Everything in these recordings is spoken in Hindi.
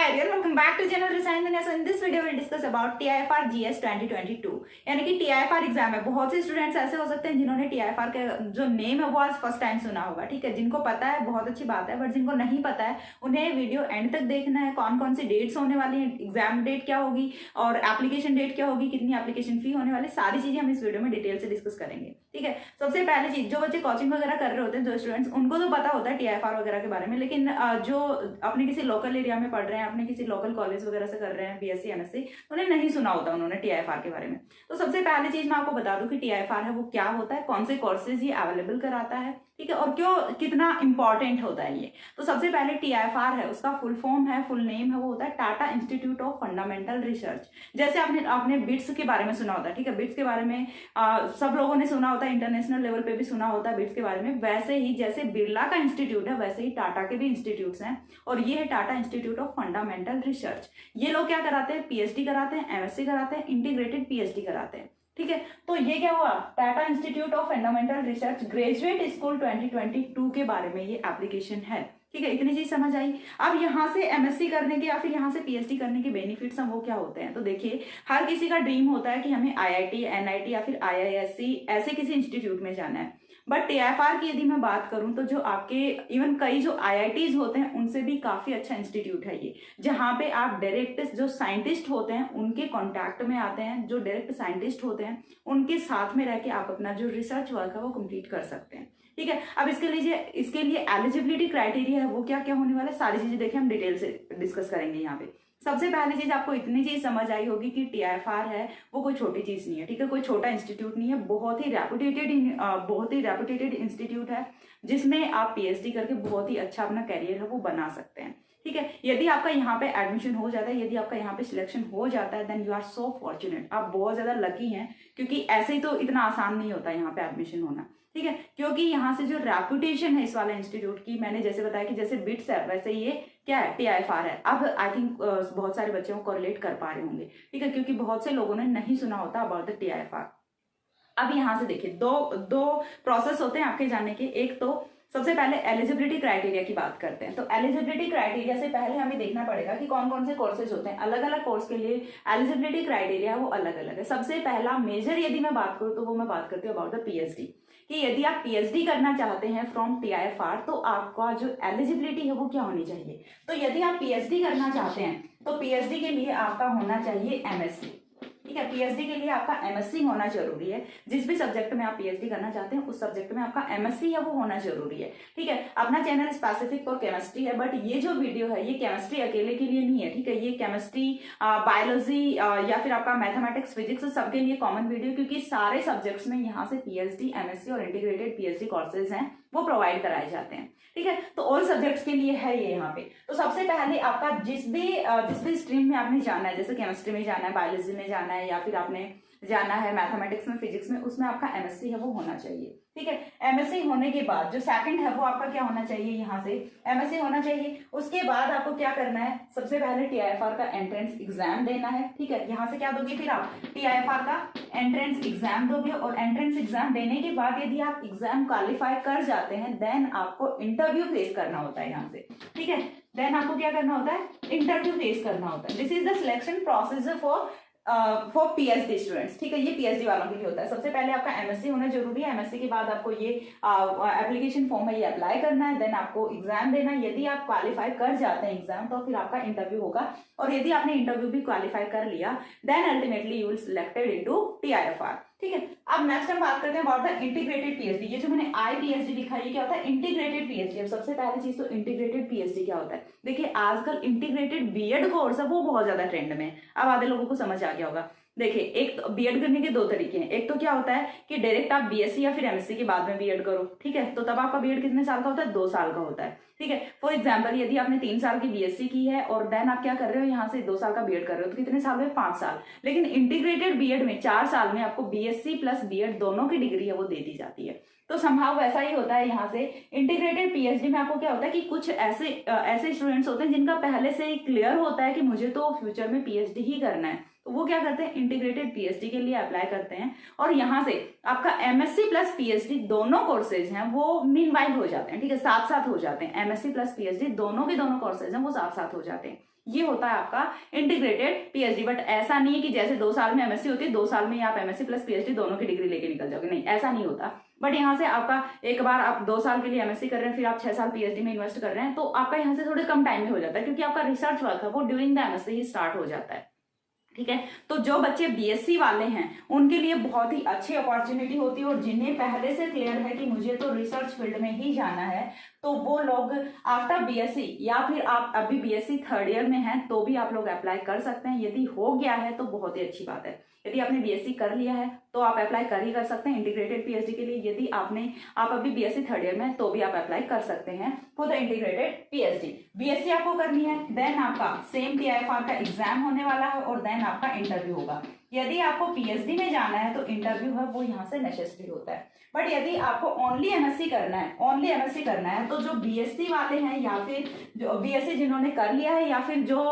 Hi everyone, welcome back to channel Resign Dunia. So in this video we'll discuss about TIFR GS 2022 यानी कि TIFR एग्जाम है। बहुत से स्टूडेंट्स ऐसे हो सकते हैं जिन्होंने TIFR के जो नेम है वो आज फर्स्ट टाइम सुना होगा, ठीक है। जिनको पता है बहुत अच्छी बात है, बट जिनको नहीं पता है उन्हें वीडियो एंड तक देखना है। कौन कौन सी डेट्स होने वाली हैं, एग्जाम डेट क्या होगी और एप्लीकेशन डेट क्या होगी, कितनी एप्लीकेशन फी होने वाली, सारी चीजें हम इस वीडियो में डिटेल से डिस्कस करेंगे, ठीक है। सबसे पहले चीज, जो बच्चे कोचिंग वगैरह कर रहे होते हैं, जो स्टूडेंट्स, उनको तो पता होता है TIFR वगैरह के बारे में, लेकिन जो अपने किसी लोकल एरिया में पढ़ रहे हैं, अपने किसी लोकल कॉलेज वगैरह से कर रहे हैं BSc MSc, उन्हें नहीं सुना होता उन्होंने TIFR के बारे में। तो सबसे पहली चीज मैं आपको बता दूं कि TIFR है वो क्या होता है, कौन से कोर्सेज ये अवेलेबल कराता है, ठीक है, और क्यों, कितना इंपॉर्टेंट होता है ये। तो सबसे पहले TIFR है, उसका फुल फॉर्म है, फुल नेम है, वो होता है Tata institute of fundamental research. जैसे आपने बिट्स के बारे में सुना होता है, ठीक है, बिट्स के बारे में सब लोगों ने सुना होता है, इंटरनेशनल लेवल पे भी सुना होता है बिट्स के बारे में। वैसे ही जैसे बिरला का इंस्टीट्यूट है, वैसे ही टाटा के भी इंस्टीट्यूट्स हैं, और ये है Tata institute of fundamental research. ये लोग क्या कराते हैं, PhD कराते हैं, MSc कराते हैं, इंटीग्रेटेड PhD कराते हैं, ठीक है। तो ये क्या हुआ, Tata institute of fundamental research graduate school 2022 के बारे में ये एप्लीकेशन है, ठीक है। इतनी चीज समझ आई। अब यहाँ से MSc करने के या फिर यहाँ से PhD करने के बेनिफिट्स हैं वो क्या होते हैं, तो देखिए, हर किसी का ड्रीम होता है कि हमें IIT, NIT या फिर IISc ऐसे किसी इंस्टीट्यूट में जाना है। बट TIFR की यदि मैं बात करूं तो जो आपके इवन कई जो IITs होते हैं उनसे भी काफी अच्छा इंस्टीट्यूट है ये, जहां पे आप डायरेक्ट जो साइंटिस्ट होते हैं उनके कांटेक्ट में आते हैं, जो डायरेक्ट साइंटिस्ट होते हैं उनके साथ में रह के आप अपना जो रिसर्च वर्क है वो कंप्लीट कर सकते हैं, ठीक है। अब इसके लिए एलिजिबिलिटी क्राइटेरिया है वो क्या क्या होने वाला है, सारी चीजें देखिए हम डिटेल से डिस्कस करेंगे यहाँ पे। सबसे पहली चीज, आपको इतनी चीज समझ आई होगी कि TIFR है वो कोई छोटी चीज नहीं है, ठीक है, कोई छोटा इंस्टीट्यूट नहीं है, बहुत ही रेपुटेटेड इंस्टीट्यूट है, जिसमें आप PhD करके बहुत ही अच्छा अपना करियर है वो बना सकते हैं, ठीक है। यदि आपका यहाँ पे एडमिशन हो जाता है, यदि आपका यहाँ पे सिलेक्शन हो जाता है, then you are so fortunate, आप बहुत ज्यादा लकी हैं, क्योंकि ऐसे ही तो इतना आसान नहीं होता यहाँ पे एडमिशन होना, ठीक है। क्योंकि यहाँ से जो रेपुटेशन है इस वाले इंस्टीट्यूट की, मैंने जैसे बताया कि जैसे बिट्स है वैसे ये क्या है, TIFR है। अब आई थिंक बहुत सारे बच्चों को कोरिलेट कर पा रहे होंगे, ठीक है, क्योंकि बहुत से लोगों ने नहीं सुना होता अबाउट द TIFR। अब यहाँ से देखिए, दो प्रोसेस होते हैं आपके जानने के। एक तो सबसे पहले एलिजिबिलिटी क्राइटेरिया की बात करते हैं। तो एलिजिबिलिटी क्राइटेरिया से पहले हमें देखना पड़ेगा कि कौन कौन से कोर्सेज होते हैं। अलग अलग कोर्स के लिए एलिजिबिलिटी क्राइटेरिया वो अलग अलग है। सबसे पहला मेजर यदि मैं बात करूँ तो वो मैं बात करती हूँ अबाउट द PhD, कि यदि आप PhD करना चाहते हैं फ्रॉम TIFR तो आपका जो एलिजिबिलिटी है वो क्या होनी चाहिए। तो यदि आप PhD करना चाहते हैं तो PhD के लिए आपका होना चाहिए MSc, ठीक है। PhD के लिए आपका MSc होना जरूरी है। जिस भी सब्जेक्ट में आप PhD करना चाहते हैं उस सब्जेक्ट में आपका MSc है वो होना जरूरी है, ठीक है। अपना चैनल स्पेसिफिक फॉर केमिस्ट्री है, बट ये जो वीडियो है ये केमिस्ट्री अकेले के लिए नहीं है, ठीक है। ये केमिस्ट्री, बायोलॉजी या फिर आपका मैथमेटिक्स, फिजिक्स सबके लिए कॉमन वीडियो, क्योंकि सारे सब्जेक्ट्स में यहाँ से PhD, MSc और इंटीग्रेटेड PhD कोर्सेज हैं वो प्रोवाइड कराए जाते हैं, ठीक है। तो ऑल सब्जेक्ट्स के लिए है ये यहाँ पे। तो सबसे पहले आपका जिस भी स्ट्रीम में आपने जाना है, जैसे केमिस्ट्री में जाना है, बायोलॉजी में जाना है या फिर आपने जाना है मैथमेटिक्स में, फिजिक्स में, उसमें आपका MSc है वो होना चाहिए, ठीक है। MSc होने के बाद जो सेकंड है वो आपका क्या होना चाहिए, यहाँ से MSc होना चाहिए। उसके बाद आपको क्या करना है, सबसे पहले TIFR का एंट्रेंस एग्जाम देना है, ठीक है। यहाँ से क्या दोगे, फिर आप TIFR का एंट्रेंस एग्जाम दोगे, और एंट्रेंस एग्जाम देने के बाद यदि आप एग्जाम क्वालिफाई कर जाते हैं देन आपको इंटरव्यू फेस करना होता है यहाँ से, ठीक है। देन आपको क्या करना होता है, इंटरव्यू फेस करना होता है। This is the selection procedure for PhD students, ठीक है। ये PhD वालों के लिए होता है। सबसे पहले आपका MSc होना जरूरी है। MSc के बाद आपको ये एप्लीकेशन फॉर्म है ये अप्लाई करना है, देन आपको एग्जाम देना है। यदि आप क्वालिफाई कर जाते हैं एग्जाम तो फिर आपका इंटरव्यू होगा, और यदि आपने इंटरव्यू भी क्वालिफाई कर लिया then ultimately you will selected into TIFR, ठीक है। अब नेक्स्ट हम बात करते हैं अबाउट द इंटीग्रेटेड PhD। ये जो मैंने IPhD लिखा है ये क्या होता है, इंटीग्रेटेड PhD। अब सबसे पहली चीज तो इंटीग्रेटेड PhD क्या होता है, देखिए आजकल इंटीग्रेटेड B.Ed कोर्स है वो बहुत ज्यादा ट्रेंड में है। अब आधे लोगों को समझ आ गया होगा। देखिए, एक तो B.Ed करने के दो तरीके हैं। एक तो क्या होता है कि डायरेक्ट आप BSc या फिर MSc के बाद में B.Ed करो, ठीक है। तो तब आपका B.Ed कितने साल का होता है, 2 साल का होता है, ठीक है। फॉर एग्जाम्पल यदि आपने 3 साल की BSc की है और देन आप क्या कर रहे हो, यहाँ से 2 साल का B.Ed कर रहे हो, तो कितने साल में, 5 साल। लेकिन इंटीग्रेटेड B.Ed में 4 साल में आपको BSc प्लस B.Ed दोनों की डिग्री है वो दे दी जाती है। तो संभाव वैसा ही होता है यहाँ से इंटीग्रेटेड PhD में। आपको क्या होता है कि कुछ ऐसे स्टूडेंट्स होते हैं जिनका पहले से ही क्लियर होता है कि मुझे तो फ्यूचर में PhD ही करना है, तो वो क्या करते हैं, इंटीग्रेटेड पीएचडी के लिए अप्लाई करते हैं और यहाँ से आपका एमएससी प्लस पीएचडी दोनों कोर्सेज हैं वो मीनवाइल हो जाते हैं, ठीक है, साथ साथ हो जाते हैं। एमएससी प्लस पीएचडी दोनों के दोनों कोर्सेज हैं वो साथ साथ हो जाते हैं। ये होता है आपका इंटीग्रेटेड पीएचडी। बट ऐसा नहीं है कि जैसे 2 साल में एमएससी होती है 2 साल में आप एमएससी प्लस पीएचडी दोनों की डिग्री लेके निकल जाओगे, नहीं, ऐसा नहीं होता। बट यहाँ से आपका एक बार आप 2 साल के लिए एमएससी कर रहे हैं, फिर आप 6 साल पीएचडी में इन्वेस्ट कर रहे हैं, तो आपका यहाँ से थोड़े कम टाइम में हो जाता है, क्योंकि आपका रिसर्च वर्क है वो during the MSc he start हो जाता है, ठीक है। तो जो बच्चे बीएससी वाले हैं उनके लिए बहुत ही अच्छी अपॉर्चुनिटी होती है, और जिन्हें पहले से क्लियर है कि मुझे तो रिसर्च फील्ड में ही जाना है, तो वो लोग आफ्टर बीएससी या फिर आप अभी बीएससी 3rd ईयर में हैं तो भी आप लोग अप्लाई कर सकते हैं। यदि हो गया है तो बहुत ही अच्छी बात है। यदि आपने बीएससी कर लिया है तो आप अप्लाई कर सकते हैं इंटीग्रेटेड पीएचडी के लिए। यदि आप अभी बीएससी 3rd ईयर में हैं तो भी आप अप्लाई कर सकते हैं for the integrated PhD. BSc आपको करनी है, देन आपका सेम टीआईएफआर का एग्जाम होने वाला है और देन आपका इंटरव्यू होगा। यदि आपको पीएचडी में जाना है तो इंटरव्यू है वो यहाँ से नेसेसरी होता है। बट यदि आपको ओनली एमएससी करना है तो जो बीएससी वाले हैं या फिर जो बीएससी जिन्होंने कर लिया है या फिर जो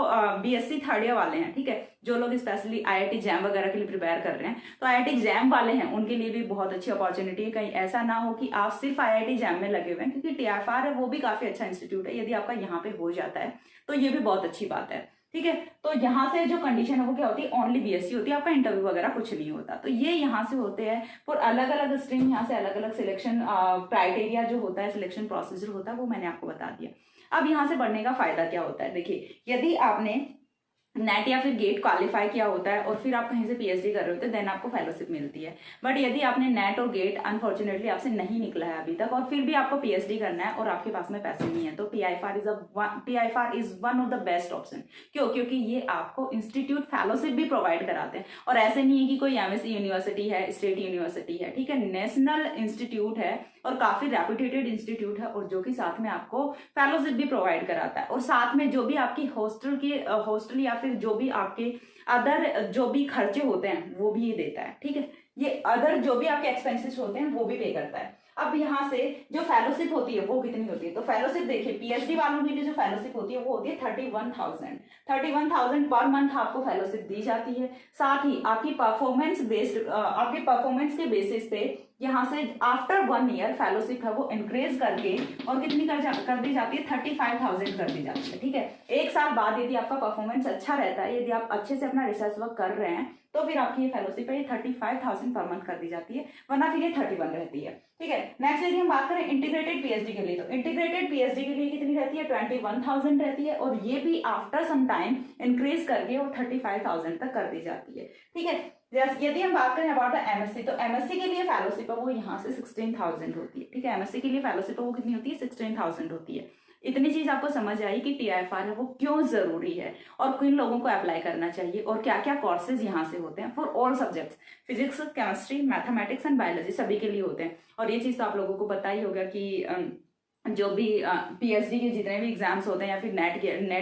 बीएससी 3rd ईयर वाले हैं, ठीक है, जो लोग स्पेशली आईआईटी जैम वगैरह के लिए प्रिपेयर कर रहे हैं, तो आईआईटी जैम वाले हैं उनके लिए भी बहुत अच्छी अपॉर्चुनिटी है। कहीं ऐसा ना हो कि आप सिर्फ आईआईटी जैम में लगे हुए हैं, क्योंकि टीआईएफआर है वो भी काफी अच्छा इंस्टीट्यूट है। यदि आपका यहाँ पे हो जाता है तो ये भी बहुत अच्छी बात है, ठीक है। तो यहाँ से जो कंडीशन है वो क्या होती है, ओनली बीएससी होती है, आपका इंटरव्यू वगैरह कुछ नहीं होता। तो ये यहाँ से होते हैं फॉर अलग अलग स्ट्रीम, यहाँ से अलग अलग सिलेक्शन क्राइटेरिया जो होता है, सिलेक्शन प्रोसीजर होता है, वो मैंने आपको बता दिया। अब यहाँ से बढ़ने का फायदा क्या होता है, देखिए, यदि आपने नेट या फिर गेट क्वालिफाई किया होता है और फिर आप कहीं से पीएचडी कर रहे होते हैं, देन आपको फेलोशिप मिलती है। बट यदि आपने नेट और गेट अनफॉर्चुनेटली आपसे नहीं निकला है अभी तक और फिर भी आपको पीएचडी करना है और आपके पास में पैसे नहीं है, तो TIFR is one of the best option. क्यों? क्योंकि ये आपको इंस्टीट्यूट फेलोशिप भी प्रोवाइड कराते हैं, और ऐसे नहीं है कि कोई एमएससी यूनिवर्सिटी है, स्टेट यूनिवर्सिटी है, ठीक है, नेशनल इंस्टीट्यूट है और काफी रेपुटेटेड इंस्टीट्यूट है, और जो कि साथ में आपको फेलोशिप भी प्रोवाइड कराता है, और साथ में जो भी आपकी हॉस्टल या फिर जो भी आपके अदर जो भी खर्चे होते हैं वो भी ये देता है, ठीक है। ये अदर जो भी आपके एक्सपेंसेस होते हैं वो भी पे करता है। अब यहाँ से जो फेलोशिप होती है वो कितनी होती है, तो फेलोशिप देखिए, पीएचडी वालों के लिए जो फेलोशिप होती है वो होती है 31,000 पर मंथ आपको फेलोशिप दी जाती है। साथ ही आपकी परफॉर्मेंस के बेसिस पे यहाँ से आफ्टर 1 ईयर फेलोशिप है वो इंक्रीज करके और कितनी कर दी जाती है, 35,000 कर दी जाती है, ठीक है। 1 साल बाद यदि आपका परफॉर्मेंस अच्छा रहता है, यदि आप अच्छे से अपना रिसर्च वर्क कर रहे हैं, तो फिर आपकी ये फेलोशिप है ये 35,000 पर मंथ कर दी जाती है, वरना फिर ये 31 रहती है, ठीक है। नेक्स्ट यदि हम बात करें इंटीग्रेटेड पीएचडी के लिए, तो इंटीग्रेटेड पीएचडी के लिए कितनी रहती है, 21,000 रहती है, और ये भी आफ्टर सम टाइम इंक्रीज करके और 35,000 तक कर दी जाती है, ठीक है। यदि हम बात करें अबाउट द एमएससी, तो एमएससी के लिए फेलोशिप है वो यहाँ से 16,000 होती है, ठीक है। एमएससी के लिए फेलोशिप है वो कितनी होती है, 16,000 होती है। इतनी चीज आपको समझ आई कि टीआईएफआर है वो क्यों जरूरी है और किन लोगों को अप्लाई करना चाहिए और क्या क्या कोर्सेज यहाँ से होते हैं for all subjects, physics, chemistry, mathematics and biology सभी के लिए होते हैं। और ये चीज तो आप लोगों को पता ही होगा कि जो भी पीएचडी के जितने भी एग्जाम्स होते हैं या फिर नेट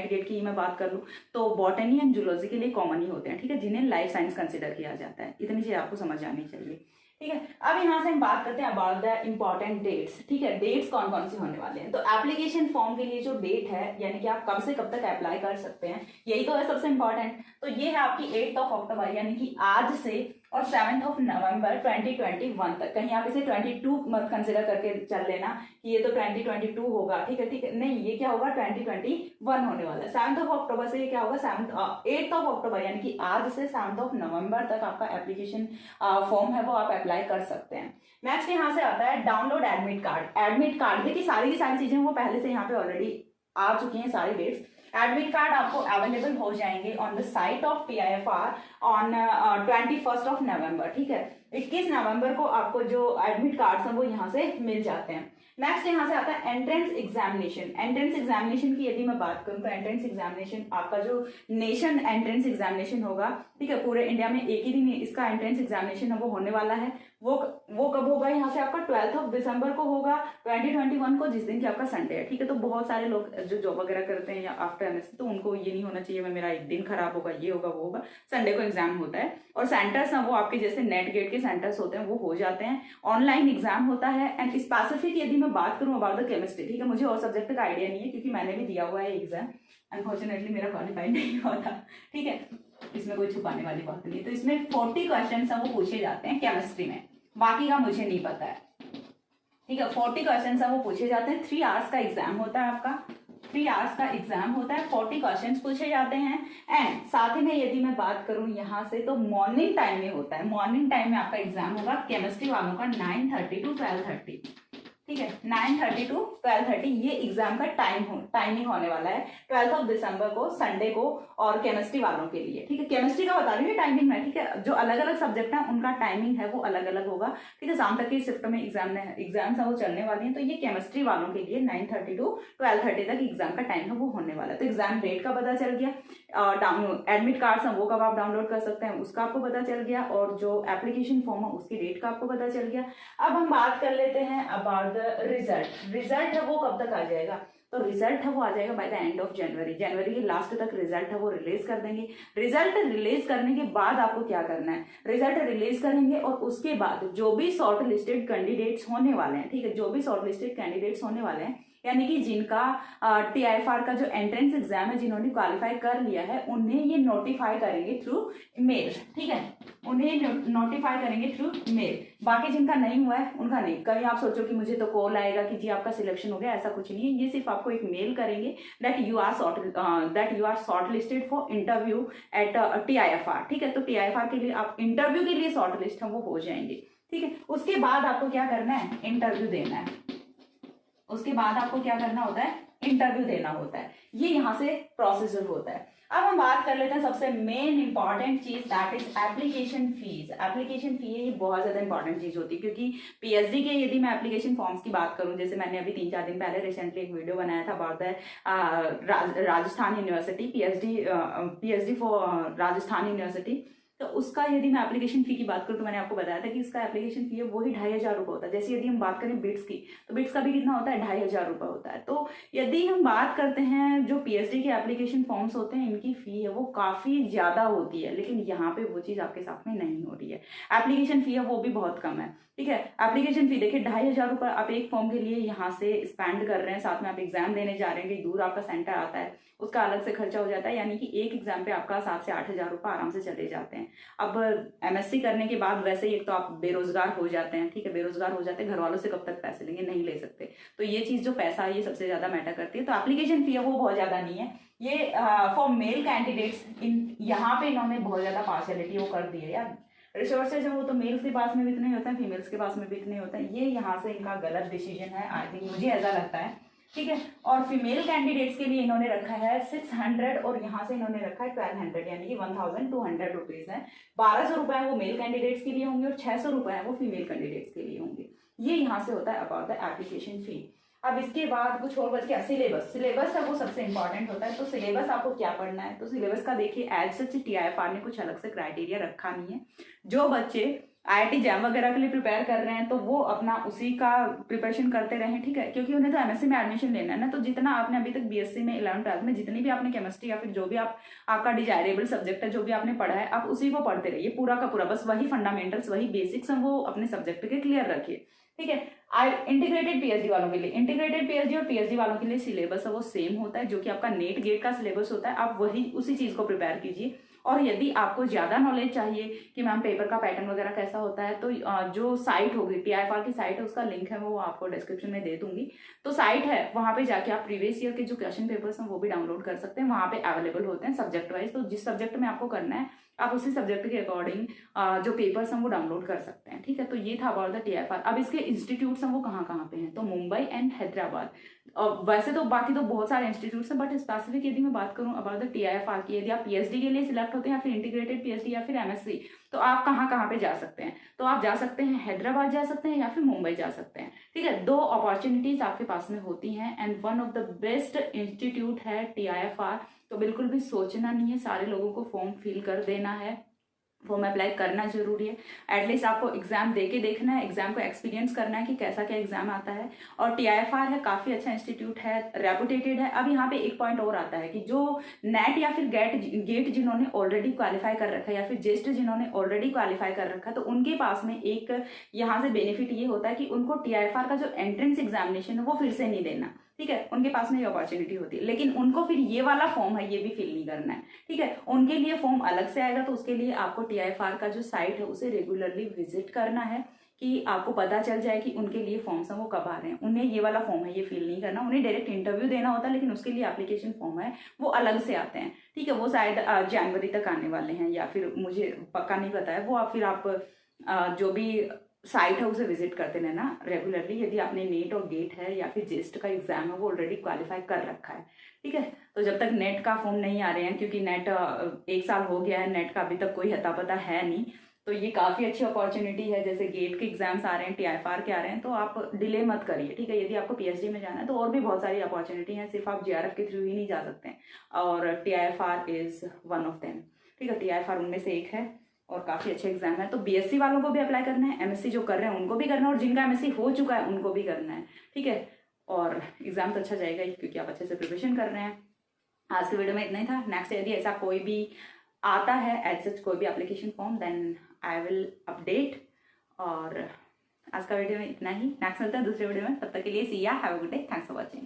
गेट की मैं बात कर लूँ तो बॉटनी एंड जूलॉजी के लिए कॉमन ही होते हैं, ठीक है, जिन्हें लाइफ साइंस कंसिडर किया जाता है। इतनी चीज आपको समझ आनी चाहिए, ठीक है। अब यहाँ से हम बात करते हैं अबाउट द इम्पोर्टेंट डेट्स, ठीक है। डेट्स कौन कौन सी होने वाले हैं, तो एप्लीकेशन फॉर्म के लिए जो डेट है, यानी कि आप कब से कब तक अप्लाई कर सकते हैं, यही तो है सबसे इम्पोर्टेंट। तो ये है आपकी 8 अक्टूबर यानी कि आज से और 7 नवंबर 2021 तक। कहीं आप इसे 22 मत कंसिडर करके चल लेना कि ये तो 2022 होगा, ठीक है, ठीक है, नहीं, ये क्या होगा, 2021 होने वाला है। 7 अक्टूबर से ये क्या होगा, 8 अक्टूबर यानी कि आज से 7 नवंबर तक आपका एप्लीकेशन फॉर्म है वो आप अप्लाई कर सकते हैं। नेक्स्ट यहाँ से आता है download admit card. Admit card देखिए सारी की सारी चीजें वो पहले से यहाँ पे ऑलरेडी आ चुकी हैं, सारी डेट्स। एडमिट कार्ड आपको अवेलेबल हो जाएंगे on the site of TIFR on 21 नवंबर, ठीक है। 21 नवंबर को आपको जो एडमिट कार्ड्स हैं वो यहाँ से मिल जाते हैं। नेक्स्ट यहाँ से आता है एंट्रेंस एग्जामिनेशन। एंट्रेंस एग्जामिनेशन की यदि मैं बात करूँ तो एंट्रेंस एग्जामिनेशन आपका जो नेशन एंट्रेंस एग्जामिनेशन होगा, ठीक है, पूरे इंडिया में एक ही दिन इसका एंट्रेंस एग्जामिनेशन है वो होने वाला है। वो कब होगा, यहाँ से आपका 12 दिसंबर को होगा 2021 को, जिस दिन की आपका संडे है, ठीक है। तो बहुत सारे लोग जो जॉब वगैरह करते हैं या आफ्टर एमएससी, तो उनको ये नहीं होना चाहिए मेरा एक दिन खराब होगा, ये होगा वो होगा। संडे को एग्जाम होता है और सेंटर्स हैं वो आपके जैसे नेट गेट के सेंटर्स होते हैं वो हो जाते हैं। ऑनलाइन एग्जाम होता है। एंड स्पेसिफिक यदि मैं बात करूँ अबाउट द केमिस्ट्री, ठीक है, मुझे और सब्जेक्ट का आइडिया नहीं है क्योंकि मैंने भी दिया हुआ है एग्जाम, अनफॉर्चुनेटली मेरा क्वालिफाई नहीं हुआ था, ठीक है। इसमें कोई छुपाने वाली बात नहीं। तो इसमें 40 क्वेश्चन वो पूछे जाते हैं केमिस्ट्री में, बाकी का मुझे नहीं पता है, ठीक है। 40 क्वेश्चन वो पूछे जाते हैं। 3 आवर्स का एग्जाम होता है आपका, 3 आवर्स का एग्जाम होता है, 40 क्वेश्चन पूछे जाते हैं। एंड साथ ही में यदि मैं बात करूं यहाँ से तो मॉर्निंग टाइम में होता है, मॉर्निंग टाइम में आपका एग्जाम होगा केमिस्ट्री वालों का 9:30 to 12:30, ठीक है। 9:30 to 12:30 ये एग्जाम का टाइमिंग होने वाला है 12 दिसंबर को, संडे को, और केमिस्ट्री वालों के लिए, ठीक है। केमिस्ट्री का बता रही हूँ टाइमिंग में, ठीक है। जो अलग अलग सब्जेक्ट है उनका टाइमिंग है वो अलग अलग होगा, ठीक है। शाम तक की शिफ्ट में एग्जाम्स वो चलने वाली हैं। तो ये केमिस्ट्री वालों के लिए 9:30 to 12:30 तक एग्जाम का टाइम है वो होने वाला है। तो एग्जाम डेट का पता चल गया, एडमिट कार्ड है वो कब आप डाउनलोड कर सकते हैं उसका आपको पता चल गया, और जो एप्लीकेशन फॉर्म है उसकी डेट का आपको पता चल गया। अब हम बात कर लेते हैं अबाउट द रिजल्ट। रिजल्ट है वो कब तक आ जाएगा, तो रिजल्ट है वो आ जाएगा by the end of January, जनवरी के लास्ट तक रिजल्ट है वो रिलीज कर देंगे। रिजल्ट रिलीज करने के बाद आपको क्या करना है, रिजल्ट रिलीज करेंगे और उसके बाद जो भी शॉर्ट लिस्टेड कैंडिडेट्स होने वाले हैं, ठीक है, जो भी शॉर्ट लिस्टेड कैंडिडेट्स होने वाले हैं, यानी कि जिनका TIFR का जो एंट्रेंस एग्जाम है जिन्होंने क्वालिफाई कर लिया है, उन्हें ये नोटिफाई करेंगे थ्रू मेल, ठीक है, उन्हें नोटिफाई करेंगे थ्रू मेल। बाकी जिनका नहीं हुआ है उनका नहीं। कभी आप सोचो कि मुझे तो कॉल आएगा कि जी आपका सिलेक्शन हो गया, ऐसा कुछ नहीं है। ये सिर्फ आपको एक मेल करेंगे that you are short listed for interview at TIFR, ठीक है। तो TIFR के लिए आप इंटरव्यू के लिए शॉर्ट लिस्ट है वो हो जाएंगे, ठीक है। उसके बाद आपको क्या करना है, इंटरव्यू देना है। उसके बाद आपको क्या करना होता है, इंटरव्यू देना होता है। ये यहाँ से प्रोसीजर होता है। अब हम बात कर लेते हैं सबसे मेन इंपॉर्टेंट चीज, that is application fees. Application fee है ये बहुत ज्यादा इंपॉर्टेंट चीज होती है, क्योंकि PhD के यदि मैं एप्लीकेशन फॉर्म्स की बात करूं, जैसे मैंने अभी 3-4 दिन पहले रिसेंटली एक वीडियो बनाया था about the Rajasthan university, PhD for Rajasthan university. तो उसका यदि मैं एप्लीकेशन फी की बात करूँ तो मैंने आपको बताया था कि इसका एप्लीकेशन फी है वही 2,500 रुपये होता है। जैसे यदि हम बात करें बिट्स की, तो बिट्स का भी कितना होता है, 2,500 रुपये होता है। तो यदि हम बात करते हैं जो PhD के एप्लीकेशन फॉर्म्स होते हैं, इनकी फी है वो काफ़ी ज़्यादा होती है, लेकिन यहाँ पे वो चीज़ आपके साथ में नहीं हो रही है। एप्लीकेशन फी है वो भी बहुत कम है, ठीक है। एप्लीकेशन फी देखिए 2,500 रुपये आप एक फॉर्म के लिए यहाँ से स्पेंड कर रहे हैं, साथ में आप एग्जाम देने जा रहे हैं, कहीं दूर आपका सेंटर आता है, उसका अलग से खर्चा हो जाता है, यानी कि एक एग्जाम पे आपका 7 से 8,000 रुपये आराम से चले जाते हैं। अब MSc करने के बाद वैसे ही एक तो आप बेरोजगार हो जाते हैं, ठीक है, बेरोजगार हो जाते हैं, घर वालों से कब तक पैसे लेंगे, नहीं ले सकते। तो ये चीज़ जो पैसा है ये सबसे ज़्यादा मैटर करती है। तो एप्लीकेशन फी है वो बहुत ज़्यादा नहीं है। ये फॉर मेल कैंडिडेट्स, यहाँ पे इन्होंने बहुत ज़्यादा पार्शियलिटी वो कर दी है यार। रिसोर्सेज है वो तो मेल्स के पास में भी इतने होते हैं, फीमेल्स के पास में भी इतने होते हैं। ये यहाँ से इनका गलत डिसीजन है, आई थिंक, मुझे ऐसा लगता है, ठीक है। और फीमेल कैंडिडेट्स के लिए इन्होंने रखा है 600 और यहाँ से इन्होंने रखा है 1200, यानी कि 1200 रुपीज है। 1200 रुपए वो मेल कैंडिडेट्स के लिए होंगे और 600 रुपए वो फीमेल कैंडिडेट्स के लिए होंगे। ये यहाँ से होता है अबाउट द एप्लीकेशन फी। अब इसके बाद कुछ और बच गया, सिलेबस है वो सबसे इंपॉर्टेंट होता है। तो सिलेबस आपको क्या पढ़ना है, तो सिलेबस का देखिए एज सच TIFR ने कुछ अलग से क्राइटेरिया रखा नहीं है। जो बच्चे IIT जैम वगैरह के लिए प्रिपेयर कर रहे हैं तो वो अपना उसी का प्रिपरेशन करते रहें, ठीक है, क्योंकि उन्हें तो MSc में एडमिशन लेना है ना। तो जितना आपने अभी तक BSc में 11th-12th में जितनी भी आपने केमिस्ट्री या फिर जो भी आपका डिजायरेबल सब्जेक्ट है, जो भी आपने पढ़ा है, आप उसी को पढ़ते रहिए पूरा का पूरा। बस वही फंडामेंटल्स, वही बेसिक्स हैं वो अपने सब्जेक्ट के क्लियर रखिए, ठीक है। इंटीग्रेटेड PhD वालों के लिए, इंटीग्रेटेड PhD और PhD वालों के लिए सिलेबस है वो सेम होता है, जो कि आपका नेट गेट का सिलेबस होता है। आप वही उसी चीज को प्रिपेयर कीजिए। और यदि आपको ज़्यादा नॉलेज चाहिए कि मैम पेपर का पैटर्न वगैरह कैसा होता है, तो जो साइट होगी TIFR की साइट है, उसका लिंक है वो आपको डिस्क्रिप्शन में दे दूंगी। तो साइट है, वहाँ पे जाके आप प्रीवियस ईयर के जो क्वेश्चन पेपर्स हैं वो भी डाउनलोड कर सकते हैं। वहाँ पे अवेलेबल होते हैं सब्जेक्ट वाइज। तो जिस सब्जेक्ट में आपको करना है आप उसी सब्जेक्ट के अकॉर्डिंग जो पेपर्स हैं वो डाउनलोड कर सकते हैं, ठीक है। तो ये था अबाउट द TIFR। अब इसके इंस्टीट्यूट्स हैं वो कहाँ कहाँ पे हैं, तो मुंबई एंड हैदराबाद। वैसे तो बाकी तो बहुत सारे इंस्टीट्यूट्स हैं, बट स्पेसिफिक यदि मैं बात करूं अबाउट द TIFR की, यदि आप PhD के लिए सिलेक्ट होते हैं या फिर इंटीग्रेटेड PhD या फिर MSc, तो आप कहाँ कहाँ पे जा सकते हैं, तो आप जा सकते हैं हैदराबाद जा सकते हैं या फिर मुंबई जा सकते हैं, ठीक है। 2 अपॉर्चुनिटीज आपके पास में होती हैं and one of the best institute है TIFR। तो बिल्कुल भी सोचना नहीं है, सारे लोगों को फॉर्म फिल कर देना है, फॉर्म अप्लाई करना जरूरी है। एटलीस्ट आपको एग्जाम दे के देखना है, एग्जाम को एक्सपीरियंस करना है कि कैसा क्या एग्जाम आता है। और TIFR है, काफी अच्छा इंस्टीट्यूट है, रेपुटेटेड है। अब यहाँ पे एक पॉइंट और आता है कि जो नेट या फिर गेट जिन्होंने ऑलरेडी क्वालिफाई कर रखा है या फिर जेस्ट जिन्होंने ऑलरेडी क्वालिफाई कर रखा है, तो उनके पास में एक यहाँ से बेनिफिट ये होता है कि उनको TIFR का जो एंट्रेंस एग्जामिनेशन है वो फिर से नहीं देना, ठीक है, उनके पास में ये अपॉर्चुनिटी होती है, लेकिन उनको फिर ये वाला फॉर्म है ये भी फिल नहीं करना है। ठीक है, उनके लिए फॉर्म अलग से आएगा, तो उसके लिए आपको TIFR का जो साइट है उसे रेगुलरली विजिट करना है कि आपको पता चल जाए कि उनके लिए फॉर्म्स हैं वो कब आ रहे हैं। उन्हें ये वाला फॉर्म है ये फिल नहीं करना, उन्हें डायरेक्ट इंटरव्यू देना होता है, लेकिन उसके लिए एप्लीकेशन फॉर्म है वो अलग से आते हैं। ठीक है, वो शायद जनवरी तक आने वाले हैं, या फिर मुझे पक्का नहीं पता है, वो आप फिर आप जो भी साइट है उसे विजिट करते रहना रेगुलरली। यदि आपने नेट और गेट है या फिर जेस्ट का एग्जाम है वो ऑलरेडी क्वालिफाई कर रखा है। ठीक है, तो जब तक नेट का फॉर्म नहीं आ रहे हैं, क्योंकि नेट 1 साल हो गया है, नेट का अभी तक कोई अता पता है नहीं, तो ये काफ़ी अच्छी अपॉर्चुनिटी है। जैसे गेट के एग्जाम्स आ रहे हैं, TIFR के आ रहे हैं, तो आप डिले मत करिए। ठीक है, यदि आपको PhD में जाना है तो और भी बहुत सारी अपॉर्चुनिटी हैं, सिर्फ आप JRF के थ्रू ही नहीं जा सकते हैं, और TIFR is one of them. ठीक है, TIFR उनमें से एक है और काफ़ी अच्छे एग्जाम है। तो BSc वालों को भी अप्लाई करना है, MSc जो कर रहे हैं उनको भी करना है, और जिनका MSc हो चुका है उनको भी करना है। ठीक है, और एग्जाम तो अच्छा जाएगा ही क्योंकि आप अच्छे से प्रिपरेशन कर रहे हैं। आज के वीडियो में इतना ही था। नेक्स्ट यदि ऐसा कोई भी आता है एज सच कोई भी application form, then I will update. और आज का वीडियो में इतना ही, नेक्स्ट मिलता है दूसरे वीडियो में, तब तक के लिए सी या, have a good day, thanks for watching.